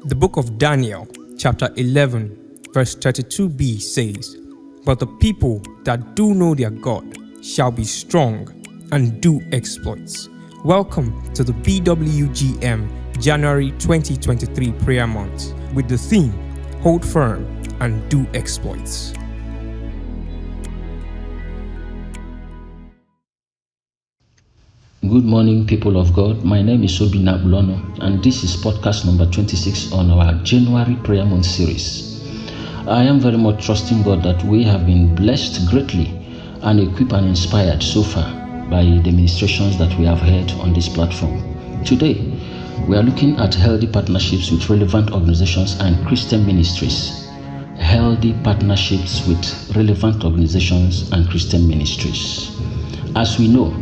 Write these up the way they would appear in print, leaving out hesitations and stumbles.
The book of Daniel, chapter 11, verse 32b says, "But the people that do know their God shall be strong and do exploits." Welcome to the BWGM January 2023 prayer month with the theme, Hold Firm and Do Exploits. Good morning, people of God. My name is Obina Bulono, and this is podcast number 26 on our January prayer month series. I am very much trusting God that we have been blessed greatly and equipped and inspired so far by the ministrations that we have heard on this platform. Today, we are looking at healthy partnerships with relevant organizations and Christian ministries. Healthy partnerships with relevant organizations and Christian ministries. As we know,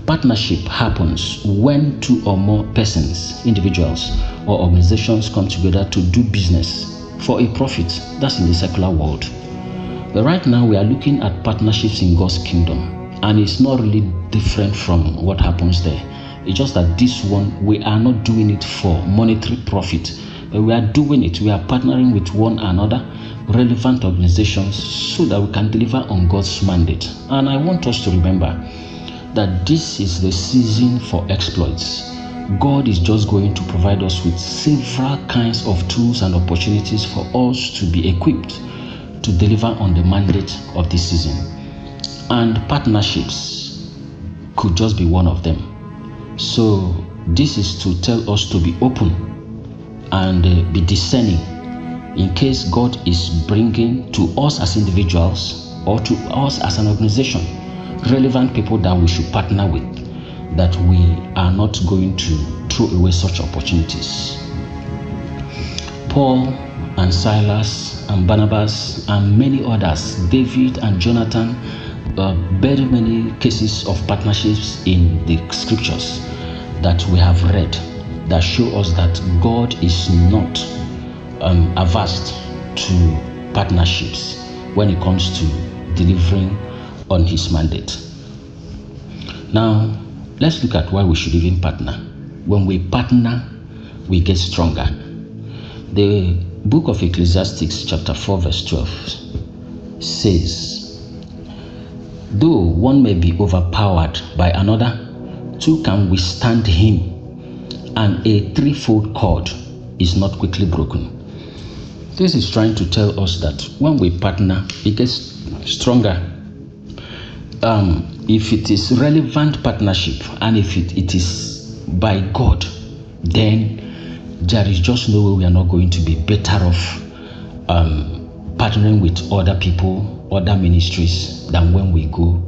partnership happens when two or more persons, individuals, or organizations come together to do business for a profit. That's in the secular world. But right now, we are looking at partnerships in God's kingdom, and it's not really different from what happens there. It's just that this one, we are not doing it for monetary profit, but we are doing it. We are partnering with one another, relevant organizations, so that we can deliver on God's mandate. And I want us to remember that this is the season for exploits. God is just going to provide us with several kinds of tools and opportunities for us to be equipped to deliver on the mandate of this season. And partnerships could just be one of them. So this is to tell us to be open and be discerning in case God is bringing to us as individuals or to us as an organization relevant people that we should partner with, that we are not going to throw away such opportunities. Paul and Silas and Barnabas and many others, David and Jonathan, very many cases of partnerships in the scriptures that we have read that show us that God is not averse to partnerships when it comes to delivering on his mandate. Now, let's look at why we should even partner. When we partner, we get stronger. The book of Ecclesiastes chapter 4 verse 12 says, "Though one may be overpowered by another, two can withstand him, and a threefold cord is not quickly broken." This is trying to tell us that when we partner, it gets stronger. If it is relevant partnership and if it is by God, then there is just no way we are not going to be better off partnering with other people, other ministries, than when we go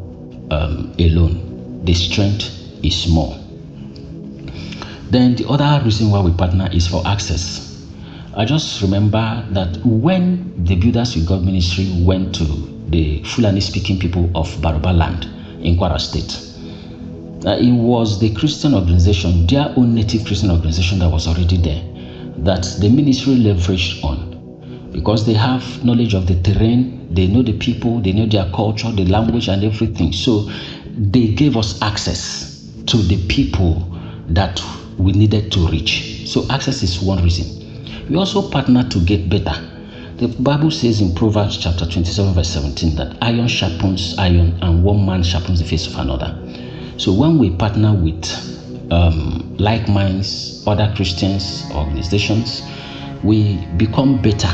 alone. The strength is more. Then the other reason why we partner is for access. I just remember that when the Builders with God ministry went to the Fulani-speaking people of Baroba land in Kwara State, it was the Christian organization, their own native Christian organization that was already there, that the ministry leveraged on, because they have knowledge of the terrain, they know the people, they know their culture, the language and everything. So they gave us access to the people that we needed to reach. So access is one reason. We also partner to get better. The Bible says in Proverbs chapter 27 verse 17 that iron sharpens iron and one man sharpens the face of another. So when we partner with like minds, other Christians, organizations, we become better.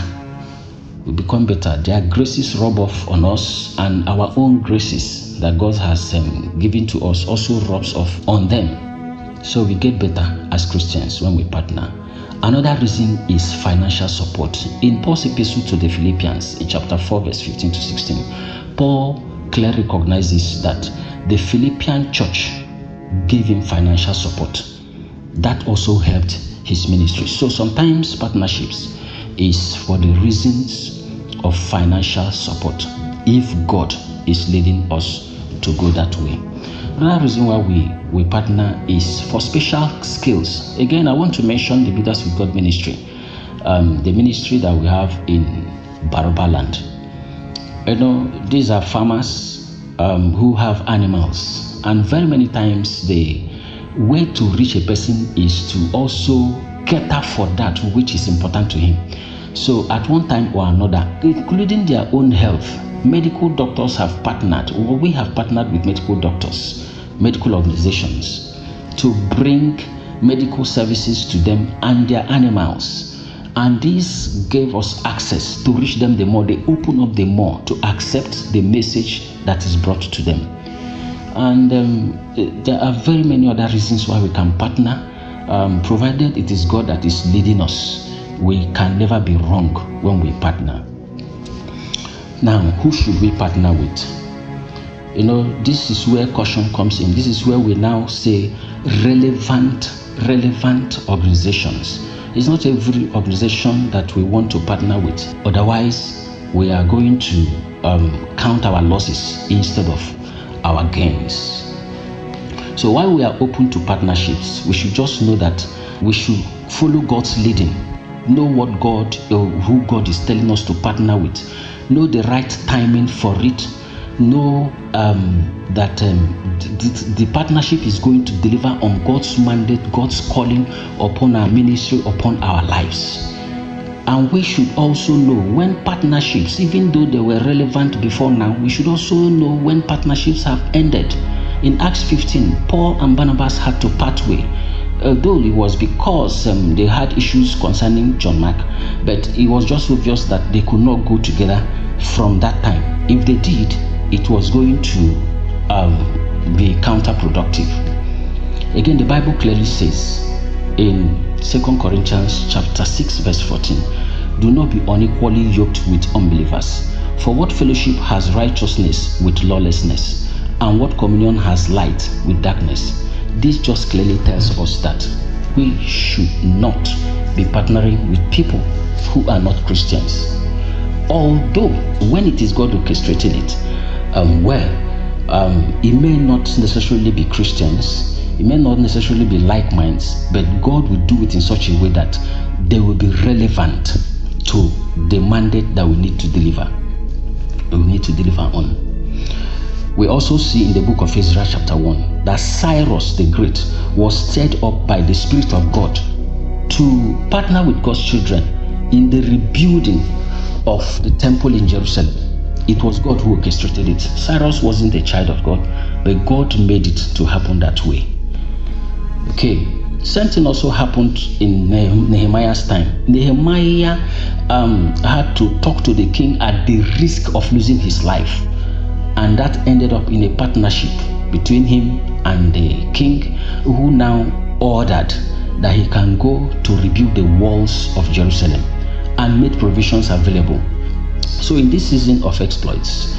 We become better. Their graces rub off on us, and our own graces that God has given to us also rubs off on them. So we get better as Christians when we partner. Another reason is financial support. In Paul's epistle to the Philippians, in chapter 4, verse 15 to 16, Paul clearly recognizes that the Philippian church gave him financial support. That also helped his ministry. So sometimes partnerships is for the reasons of financial support, if God is leading us to go that way. Another reason why we partner is for special skills. Again, I want to mention the Builders with God ministry, the ministry that we have in Baroba land. You know, these are farmers who have animals, and very many times the way to reach a person is to also cater for that which is important to him. So at one time or another, including their own health, medical doctors have partnered, or we have partnered with medical doctors, medical organizations, to bring medical services to them and their animals. And this gave us access to reach them the more. They open up the more to accept the message that is brought to them. And there are very many other reasons why we can partner, provided it is God that is leading us. We can never be wrong when we partner. Now, who should we partner with? You know, this is where caution comes in. This is where we now say relevant organizations. It's not every organization that we want to partner with. Otherwise, we are going to count our losses instead of our gains. So while we are open to partnerships, we should just know that we should follow God's leading. Know what God or who God is telling us to partner with. Know the right timing for it. Know that the partnership is going to deliver on God's mandate, God's calling upon our ministry, upon our lives. And we should also know when partnerships, even though they were relevant before now, we should also know when partnerships have ended. In Acts 15, Paul and Barnabas had to part way. Though it was because they had issues concerning John Mark, but it was just obvious that they could not go together from that time. If they did, it was going to be counterproductive. Again, the Bible clearly says in 2 Corinthians chapter 6 verse 14, do not be unequally yoked with unbelievers. For what fellowship has righteousness with lawlessness? And what communion has light with darkness? This just clearly tells us that we should not be partnering with people who are not Christians. Although when it is God orchestrating it, it may not necessarily be Christians, it may not necessarily be like minds, but God will do it in such a way that they will be relevant to the mandate that we need to deliver. We need to deliver on. We also see in the book of Ezra chapter 1 that Cyrus the Great was stirred up by the Spirit of God to partner with God's children in the rebuilding of the temple in Jerusalem. It was God who orchestrated it. Cyrus wasn't a child of God, but God made it to happen that way. Okay, same thing also happened in Nehemiah's time. Nehemiah had to talk to the king at the risk of losing his life. And that ended up in a partnership between him and the king, who now ordered that he can go to rebuild the walls of Jerusalem and made provisions available. So in this season of exploits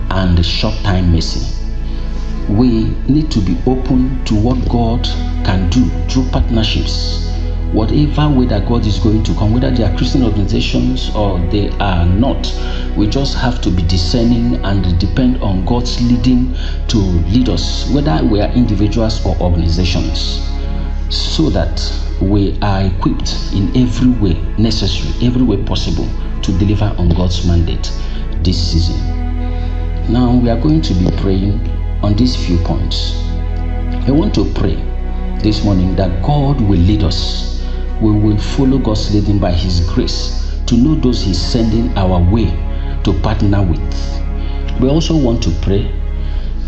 and short-time mercy, we need to be open to what God can do through partnerships. Whatever way that God is going to come, whether they are Christian organizations or they are not, we just have to be discerning and depend on God's leading to lead us, whether we are individuals or organizations, so that we are equipped in every way necessary, every way possible to deliver on God's mandate this season. Now we are going to be praying on these few points. I want to pray this morning that God will lead us. We will follow God's leading by His grace to know those He's sending our way to partner with. We also want to pray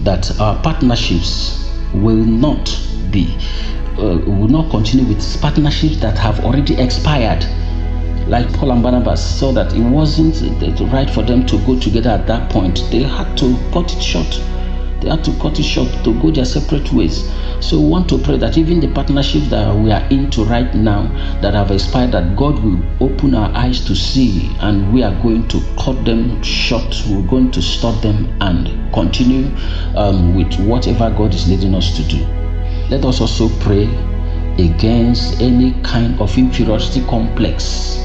that our partnerships will not continue with partnerships that have already expired. Like Paul and Barnabas saw that it wasn't right for them to go together at that point. They had to cut it short. They had to cut it short to go their separate ways. So we want to pray that even the partnerships that we are into right now that have expired, that God will open our eyes to see, and we are going to cut them short. We're going to stop them and continue with whatever God is leading us to do. Let us also pray against any kind of inferiority complex.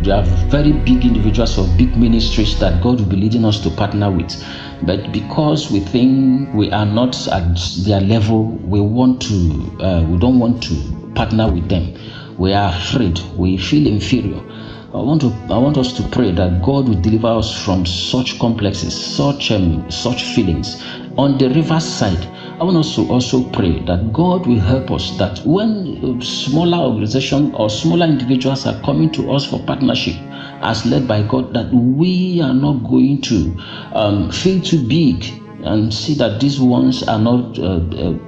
There are very big individuals of big ministries that God will be leading us to partner with, but because we think we are not at their level, we don't want to partner with them. We are afraid. We feel inferior. I want us to pray that God will deliver us from such complexes, such feelings. On the reverse side, I want us to also pray that God will help us, that when smaller organizations or smaller individuals are coming to us for partnership as led by God, that we are not going to feel too big and see that these ones are not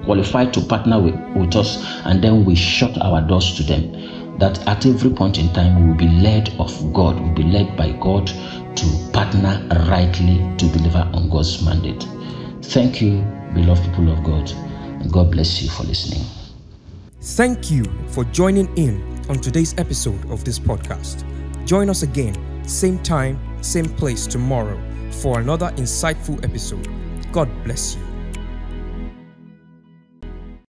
qualified to partner with us, and then we shut our doors to them. That at every point in time we will be led of God, we will be led by God to partner rightly to deliver on God's mandate. Thank you, beloved people of God, and God bless you for listening. Thank you for joining in on today's episode of this podcast. Join us again, same time, same place tomorrow for another insightful episode. God bless you.